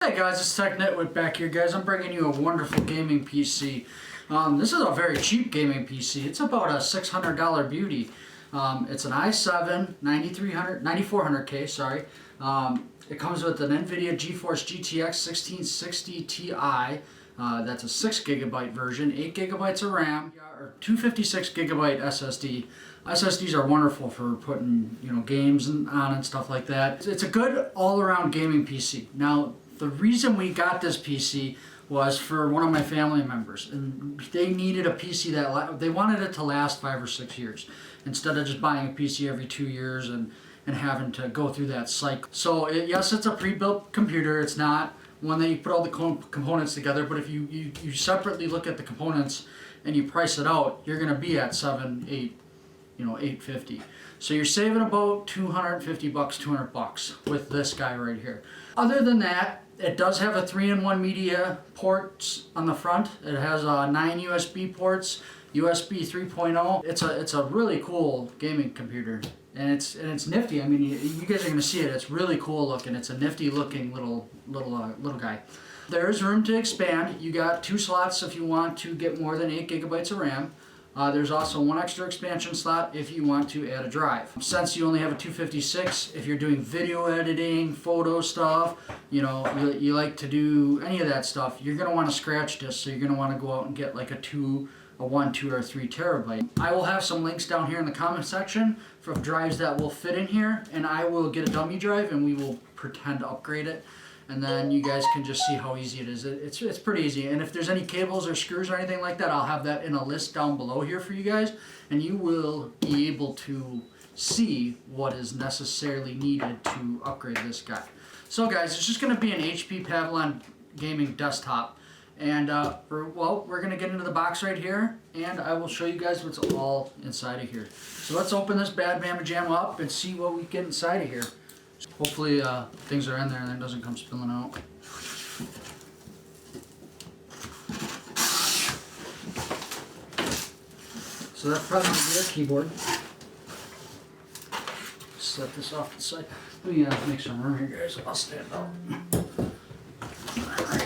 Hey guys, it's TechNetWit back here, guys. I'm bringing you a wonderful gaming PC. This is a very cheap gaming PC. It's about a $600 beauty. It's an i7 9400K, sorry. It comes with an NVIDIA GeForce GTX 1660 Ti. That's a 6 gigabyte version, 8 gigabytes of RAM, or 256 gigabyte SSD. SSDs are wonderful for putting, games on and stuff like that. It's a good all-around gaming PC. Now, the reason we got this PC was for one of my family members, and they needed a PC that they wanted it to last 5 or 6 years instead of just buying a PC every 2 years and having to go through that cycle. So yes, it's a pre-built computer. It's not one that you put all the components together, but if you separately look at the components and you price it out, you're going to be at $850. So you're saving about $250, $200 with this guy right here. Other than that, it does have a 3-in-1 media ports on the front. It has 9 USB ports, USB 3.0. It's a really cool gaming computer, and it's nifty. I mean, you guys are gonna see it. It's really cool looking. It's a nifty looking little guy. There is room to expand. You got 2 slots if you want to get more than 8 gigabytes of RAM. There's also 1 extra expansion slot if you want to add a drive. Since you only have a 256, if you're doing video editing, photo stuff, you like to do any of that stuff, you're going to want to scratch disk, so you're going to want to go out and get like a 1, 2, or 3 terabyte. I will have some links down here in the comment section for drives that will fit in here, and I will get a dummy drive and we will pretend to upgrade it. And then you guys can just see how easy it is. It's pretty easy. And if there's any cables or screws or anything like that, I'll have that in a list down below here for you guys. And you will be able to see what is necessarily needed to upgrade this guy. So guys, it's just going to be an HP Pavilion Gaming Desktop. And we're going to get into the box right here. And I will show you guys what's all inside of here. So let's open this bad mamma jam up and see what we get inside of here. Hopefully things are in there and it doesn't come spilling out. So that's probably going to be our keyboard. Set this off to the side. Let me make some room here, guys. I'll stand up. Alright.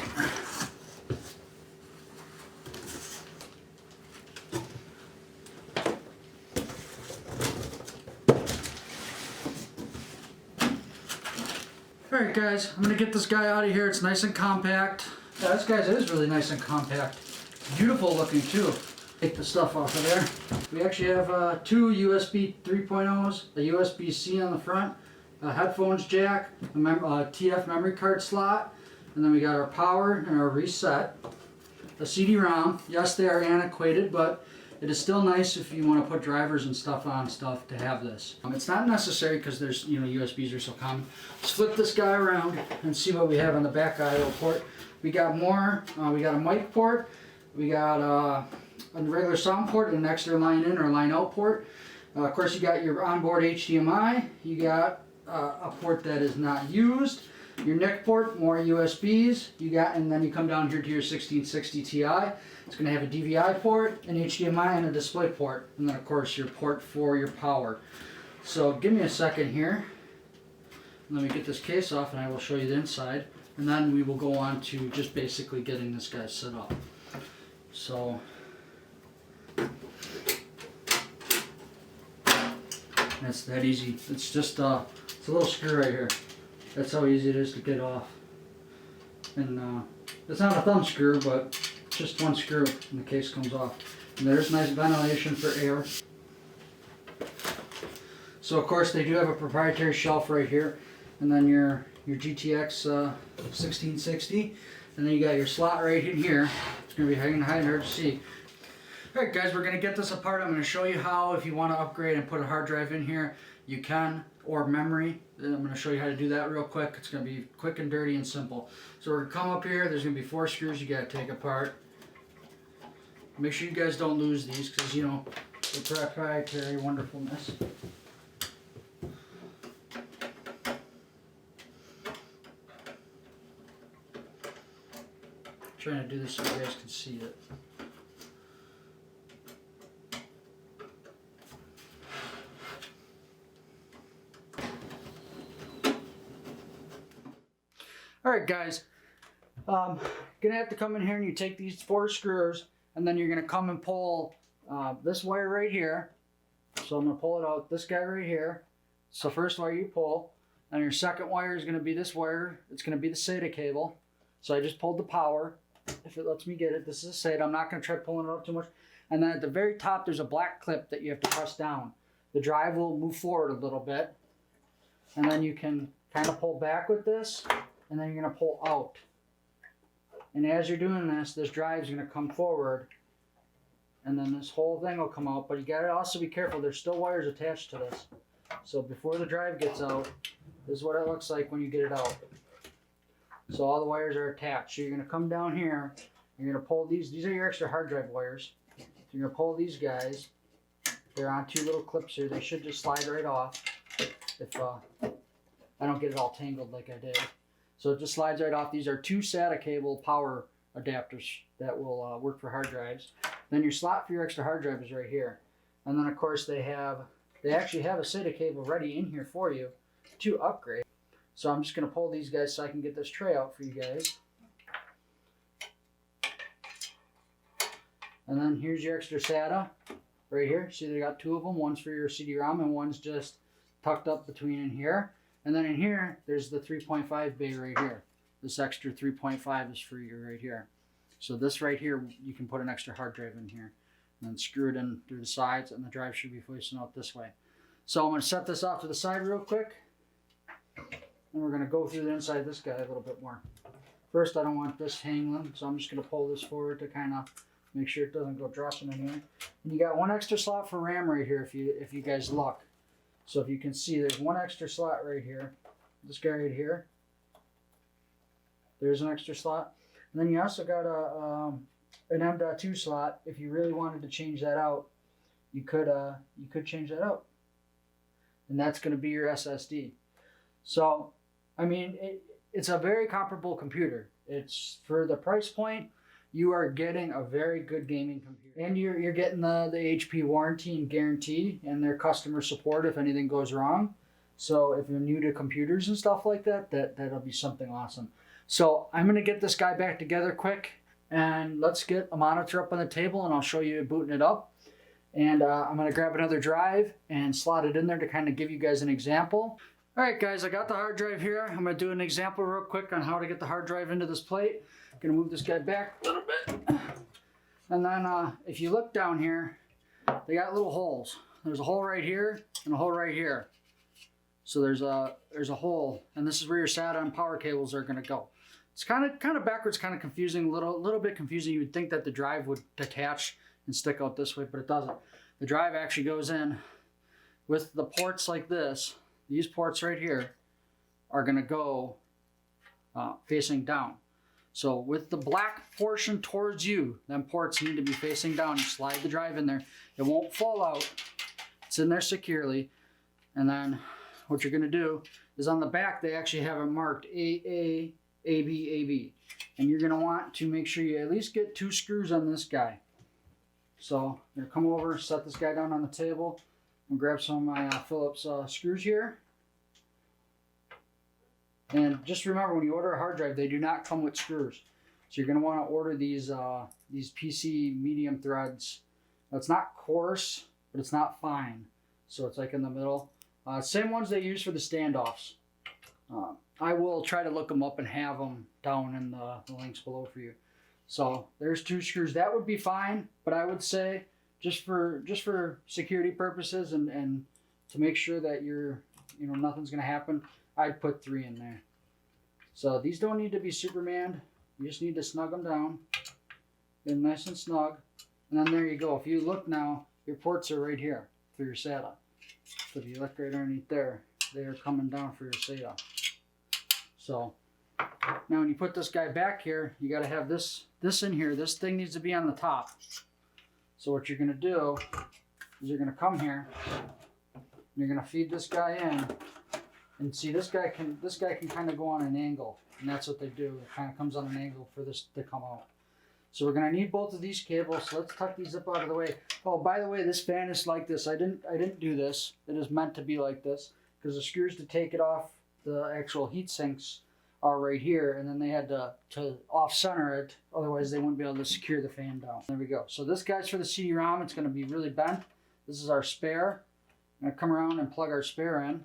Alright guys, I'm going to get this guy out of here. It's nice and compact. Yeah, this guy's is really nice and compact. Beautiful looking too. Take the stuff off of there. We actually have 2 USB 3.0s, a USB-C on the front, a headphones jack, a TF memory card slot, and then we got our power and our reset, a CD-ROM. Yes, they are antiquated, but it is still nice if you want to put drivers and stuff on stuff to have this. It's not necessary because there's, USBs are so common. Let's flip this guy around and see what we have on the back I/O port. We got more. We got a mic port. We got a regular sound port and an extra line in or line out port. Of course, you got your onboard HDMI. You got a port that is not used. Your NIC port, more USBs. And then you come down here to your 1660 Ti. It's going to have a DVI port, an HDMI, and a display port. And then, of course, your port for your power. So give me a second here. Let me get this case off and I will show you the inside. And then we will go on to just basically getting this guy set up. So that's that easy. It's just it's a little screw right here. That's how easy it is to get off. And it's not a thumb screw, but just one screw and the case comes off. And there's nice ventilation for air. So of course they do have a proprietary shelf right here, and then your GTX 1660, and then you got your slot right in here. It's going to be hard to see. Alright guys, we're going to get this apart. I'm going to show you how, if you want to upgrade and put a hard drive in here, you can, or memory. Then I'm going to show you how to do that real quick. It's going to be quick and dirty and simple. So we're going to come up here. There's going to be 4 screws you got to take apart. Make sure you guys don't lose these because, the proprietary wonderfulness. I'm trying to do this so you guys can see it. Alright guys, Gonna have to come in here and you take these 4 screws, and then you're gonna come and pull this wire right here. So I'm gonna pull it out, this guy right here. So first wire you pull, and your second wire is gonna be this wire. It's gonna be the SATA cable. So I just pulled the power, if it lets me get it. This is a SATA. I'm not gonna try pulling it up too much. And then at the very top, there's a black clip that you have to press down. The drive will move forward a little bit, and then you can kind of pull back with this, and then you're gonna pull out. And as you're doing this, this drive's gonna come forward, and then this whole thing will come out. But you gotta also be careful, there's still wires attached to this. So before the drive gets out, this is what it looks like when you get it out. So all the wires are attached. So you're gonna come down here, you're gonna pull these are your extra hard drive wires. So you're gonna pull these guys. They're on 2 little clips here. They should just slide right off if I don't get it all tangled like I did. So it just slides right off. These are 2 SATA cable power adapters that will work for hard drives. Then your slot for your extra hard drive is right here. And then of course they actually have a SATA cable ready in here for you to upgrade. So I'm just gonna pull these guys so I can get this tray out for you guys. And then here's your extra SATA right here. See, they got 2 of them. One's for your CD-ROM and one's just tucked up between in here. And then in here, there's the 3.5 bay right here. This extra 3.5 is for you right here. So this right here, you can put an extra hard drive in here. And then screw it in through the sides, and the drive should be facing out this way. So I'm going to set this off to the side real quick. And we're going to go through the inside of this guy a little bit more. First, I don't want this hanging, so I'm just going to pull this forward to kind of make sure it doesn't go dropping anywhere. And you got 1 extra slot for RAM right here if you guys look. So if you can see, there's 1 extra slot right here. This guy right here. There's an extra slot. And then you also got an M.2 slot. If you really wanted to change that out, you could change that out. And that's going to be your SSD. So, I mean, it's a very comparable computer. It's for the price point. You are getting a very good gaming computer. And you're getting the HP warranty and guarantee and their customer support if anything goes wrong. So if you're new to computers and stuff like that, that'll be something awesome. So I'm going to get this guy back together quick, and let's get a monitor up on the table, and I'll show you booting it up. And I'm going to grab another drive and slot it in there to kind of give you guys an example. All right, guys, I got the hard drive here. I'm going to do an example real quick on how to get the hard drive into this plate. I'm going to move this guy back a little bit. And then if you look down here, they got little holes. There's a hole right here and a hole right here. So there's a hole, and this is where your SATA and power cables are going to go. It's kind of backwards, kind of confusing, a little bit confusing. You would think that the drive would detach and stick out this way, but it doesn't. The drive actually goes in with the ports like this. These ports right here are going to go facing down. So with the black portion towards you, them ports need to be facing down. You slide the drive in there. It won't fall out. It's in there securely. And then what you're going to do is on the back, they actually have it marked AA, AB, AB. And you're going to want to make sure you at least get 2 screws on this guy. So you're going to come over, set this guy down on the table, and grab some of my Phillips screws here. And just remember, when you order a hard drive, they do not come with screws. So you're going to want to order these PC medium threads. Now, it's not coarse, but it's not fine. So it's like in the middle. Same ones they use for the standoffs. I will try to look them up and have them down in the links below for you. So there's 2 screws. That would be fine, but I would say just for security purposes and to make sure that nothing's going to happen, I'd put 3 in there. So these don't need to be Superman. You just need to snug them down. Get them nice and snug. And then there you go. If you look now, your ports are right here for your SATA. So if you look right underneath there, they are coming down for your SATA. So now when you put this guy back here, you got to have this in here. This thing needs to be on the top. So what you're going to do is you're going to come here. And you're going to feed this guy in. And see, this guy can kind of go on an angle, and that's what they do. It kind of comes on an angle for this to come out. So we're going to need both of these cables. So let's tuck these up out of the way. Oh, by the way, this fan is like this. I didn't do this. It is meant to be like this because the screws to take it off the actual heat sinks are right here, and then they had to off-center it, otherwise they wouldn't be able to secure the fan down. There we go. So this guy's for the CD-ROM. It's going to be really bent. This is our spare. I'm going to come around and plug our spare in.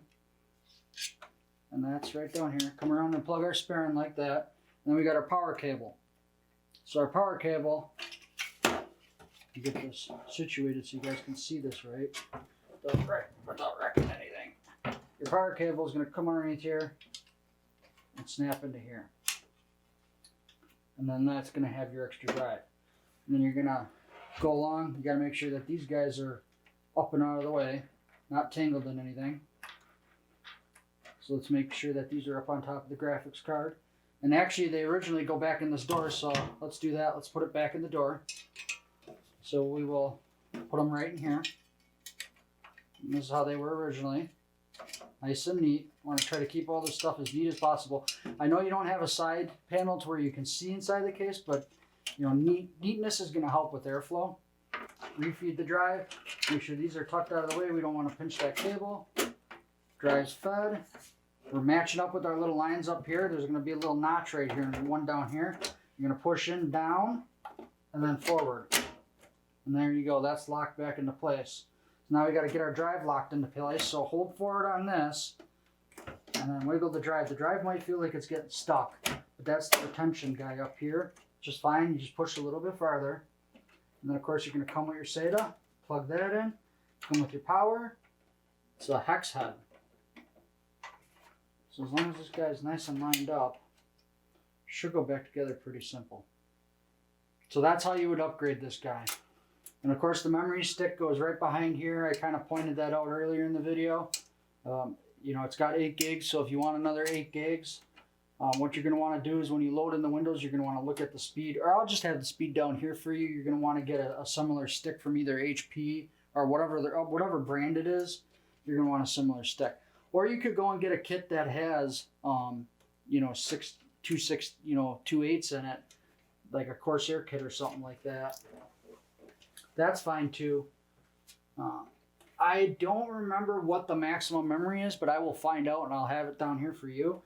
And that's right down here. Come around and plug our spare in like that. And then we got our power cable. So our power cable, you get this situated so you guys can see this right. Without wrecking anything. Your power cable is going to come underneath here and snap into here. And then that's going to have your extra drive. And then you're going to go along. You got to make sure that these guys are up and out of the way, not tangled in anything. So let's make sure that these are up on top of the graphics card. And actually they originally go back in this door, so let's do that. Let's put it back in the door. So we will put them right in here. And this is how they were originally. Nice and neat. I want to try to keep all this stuff as neat as possible. I know you don't have a side panel to where you can see inside the case, but you know, neatness is going to help with airflow. Refeed the drive. Make sure these are tucked out of the way. We don't want to pinch that cable. Drive's fed. We're matching up with our little lines up here. There's going to be a little notch right here and one down here. You're going to push in, down, and then forward. And there you go. That's locked back into place. So now we got to get our drive locked into place. So hold forward on this and then wiggle the drive. The drive might feel like it's getting stuck, but that's the retention guy up here. Just fine. You just push a little bit farther. And then of course you're going to come with your SATA, plug that in, come with your power. It's a hex head. So as long as this guy's nice and lined up, should go back together pretty simple. So that's how you would upgrade this guy. And of course the memory stick goes right behind here. I kind of pointed that out earlier in the video. You know, it's got 8 gigs, so if you want another 8 gigs, what you're going to want to do is when you load in the Windows, you're going to want to look at the speed, or I'll just have the speed down here for you. You're going to want to get a similar stick from either HP or whatever brand it is. You're going to want a similar stick. Or you could go and get a kit that has, you know, 2 8s in it, like a Corsair kit or something like that. That's fine too. I don't remember what the maximum memory is, but I will find out and I'll have it down here for you.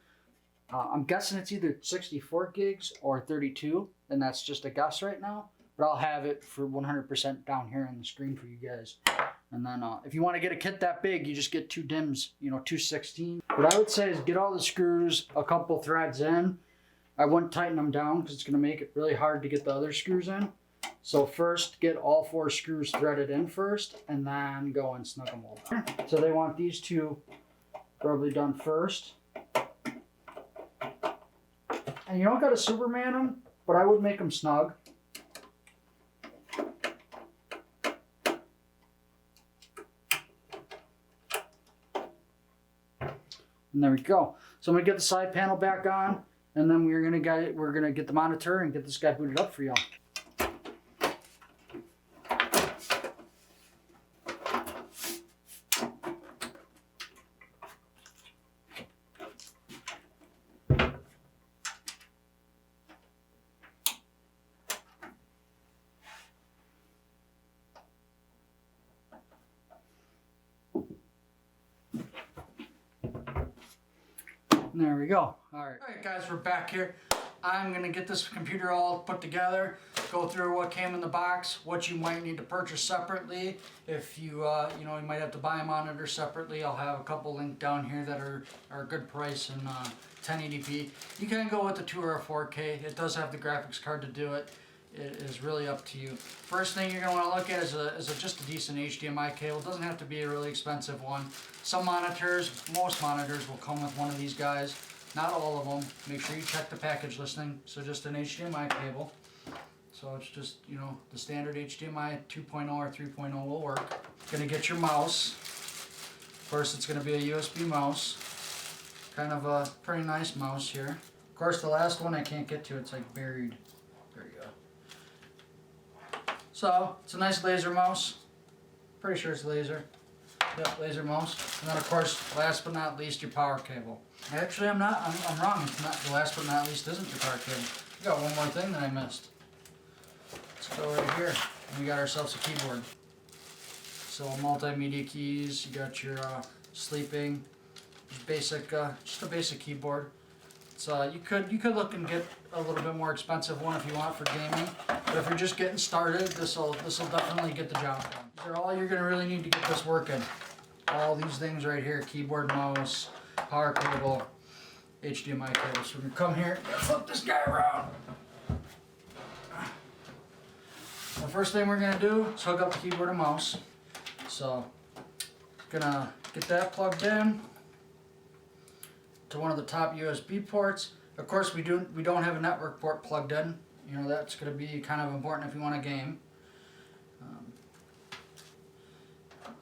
I'm guessing it's either 64 gigs or 32, and that's just a guess right now. But I'll have it for 100% down here on the screen for you guys. And then if you want to get a kit that big, you just get 2 DIMMs, you know, 216. What I would say is get all the screws, a couple threads in. I wouldn't tighten them down because it's going to make it really hard to get the other screws in. So first, get all 4 screws threaded in first, and then go and snug them all down. So they want these 2 probably done first. And you don't got to Superman them, but I would make them snug. And there we go. So I'm gonna get the side panel back on, and then we're gonna get the monitor and get this guy booted up for y'all. There we go. Alright guys, we're back here. I'm going to get this computer all put together, go through what came in the box, what you might need to purchase separately. If you, you know, you might have to buy a monitor separately. I'll have a couple linked down here that are a good price in 1080p. You can go with the 2 or a 4K. It does have the graphics card to do it. It is really up to you. First thing you're going to want to look at is just a decent HDMI cable. It doesn't have to be a really expensive one. Some monitors, most monitors will come with one of these guys. Not all of them. Make sure you check the package listing. So just an HDMI cable. So it's just, you know, the standard HDMI 2.0 or 3.0 will work. Going to get your mouse. Of course, it's going to be a USB mouse. Kind of a pretty nice mouse here. Of course, the last one I can't get to. It's like buried. There you go. So, it's a nice laser mouse. Pretty sure it's laser. Yep, laser mouse. And then of course, last but not least, your power cable. Actually, I'm wrong. It's not, the last but not least isn't your power cable. We got one more thing that I missed. Let's go right here. And we got ourselves a keyboard. So multimedia keys, you got your sleeping, just a basic keyboard. It's you could look and get a little bit more expensive one if you want for gaming, but if you're just getting started, this'll definitely get the job done. These are all you're gonna really need to get this working. All these things right here: keyboard, mouse, power cable, HDMI cable. So we're gonna come here and flip this guy around. The first thing we're gonna do is hook up the keyboard and mouse. So, gonna get that plugged in to one of the top USB ports. Of course, we don't have a network port plugged in. You know, that's gonna be kind of important if you want to game.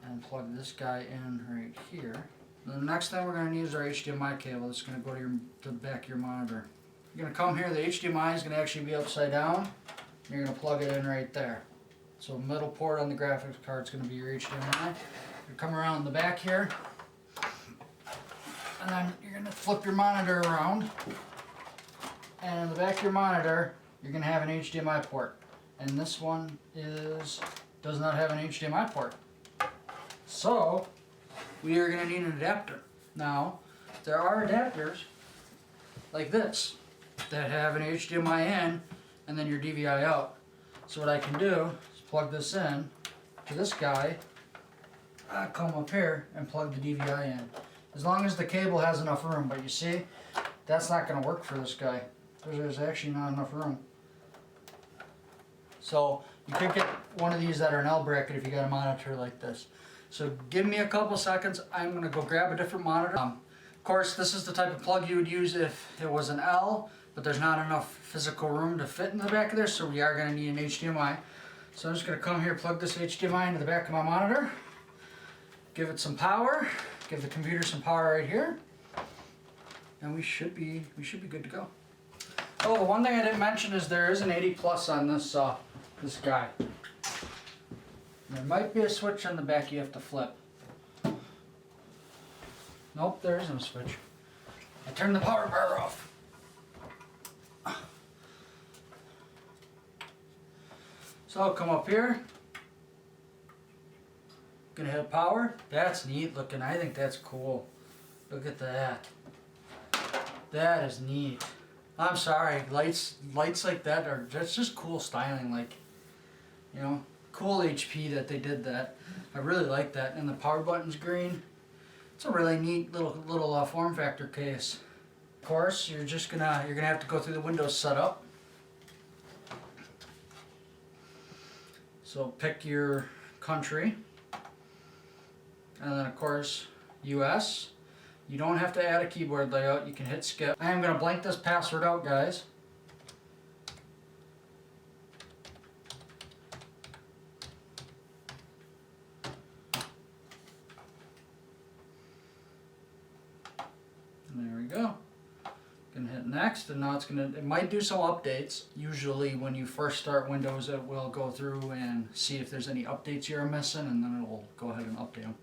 And plug this guy in right here. And the next thing we're gonna need is our HDMI cable. It's gonna go to the back of your monitor. You're gonna come here. The HDMI is gonna actually be upside down. You're going to plug it in right there. So middle port on the graphics card is going to be your HDMI. You come around the back here, and then you're going to flip your monitor around. And in the back of your monitor, you're going to have an HDMI port. And this one does not have an HDMI port. So we are going to need an adapter. Now, there are adapters like this that have an HDMI in and then your DVI out. So what I can do is plug this in to this guy, come up here and plug the DVI in. As long as the cable has enough room, but you see, that's not going to work for this guy. There's actually not enough room. So you could get one of these that are an L bracket if you got a monitor like this. So give me a couple seconds, I'm going to go grab a different monitor. Of course, this is the type of plug you would use if it was an L, but there's not enough physical room to fit in the back of this, so we are going to need an HDMI. So I'm just going to come here, plug this HDMI into the back of my monitor, give it some power, give the computer some power right here, and we should be good to go. Oh, the one thing I didn't mention is there is an 80 plus on this this guy. There might be a switch on the back you have to flip. Nope, there isn't a switch. I turned the power bar off. So I'll come up here, gonna hit power. That's neat looking. I think that's cool. Look at that. That is neat. I'm sorry, lights like that that's just cool styling. Like, you know, cool HP that they did that. I really like that. And the power button's green. It's a really neat little form factor case. Of course, you're gonna have to go through the Windows setup. So pick your country, and then of course US. You don't have to add a keyboard layout, you can hit skip. I am going to blank this password out, guys. And there we go. Gonna hit next, and now it might do some updates. Usually when you first start Windows, it will go through and see if there's any updates you're missing, and then it will go ahead and update them.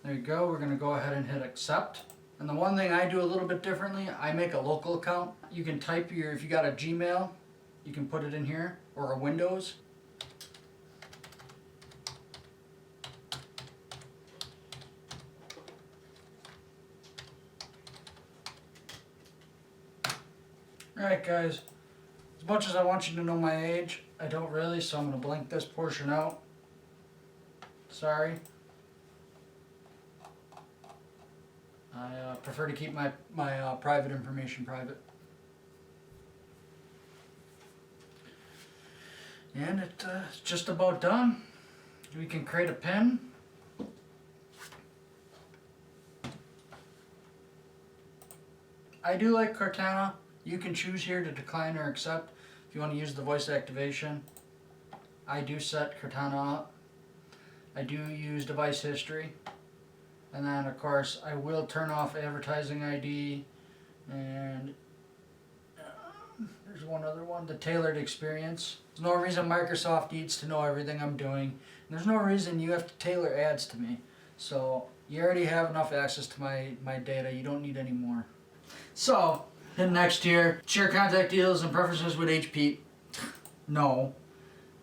There you go. We're gonna go ahead and hit accept. And the one thing I do a little bit differently, I make a local account. You can type if you got a Gmail, you can put it in here, or a Windows. Alright guys, as much as I want you to know my age, I don't really, so I'm going to blank this portion out. Sorry. I prefer to keep my private information private. And it's just about done. We can create a pin. I do like Cortana. You can choose here to decline or accept if you want to use the voice activation. I do set Cortana up. I do use device history. And then of course I will turn off advertising ID, and there's one other one, the tailored experience. There's no reason Microsoft needs to know everything I'm doing. And there's no reason you have to tailor ads to me. So you already have enough access to my data, you don't need any more. So, hit next here. Share contact details and preferences with HP. No.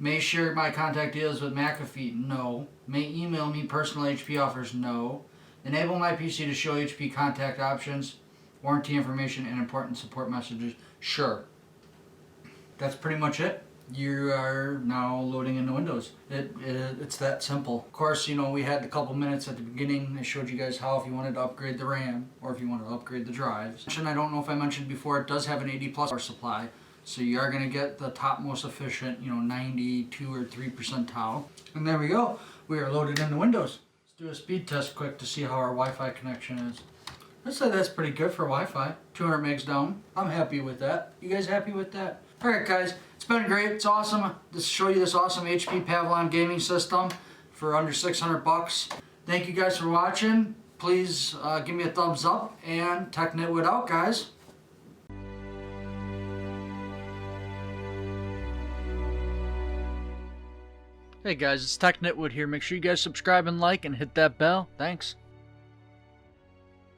May share my contact details with McAfee. No. May email me personal HP offers. No. Enable my PC to show HP contact options. warranty information, and important support messages. Sure. That's pretty much it. You are now loading into Windows. It's that simple. Of course, you know, we had a couple minutes at the beginning. I showed you guys how if you wanted to upgrade the RAM or if you wanted to upgrade the drives. And I don't know if I mentioned before, it does have an 80 plus power supply. So you are going to get the top most efficient, you know, 92 or 3 percentile. And there we go. We are loaded into Windows. Let's do a speed test quick to see how our Wi-Fi connection is. I'd say that's pretty good for Wi-Fi. 200 megs down. I'm happy with that. You guys happy with that? Alright guys, it's been great. It's awesome to show you this awesome HP Pavilion gaming system for under 600 bucks. Thank you guys for watching. Please give me a thumbs up and TechNitwood out, guys. Hey guys, it's TechNitwood here. Make sure you guys subscribe and like and hit that bell. Thanks.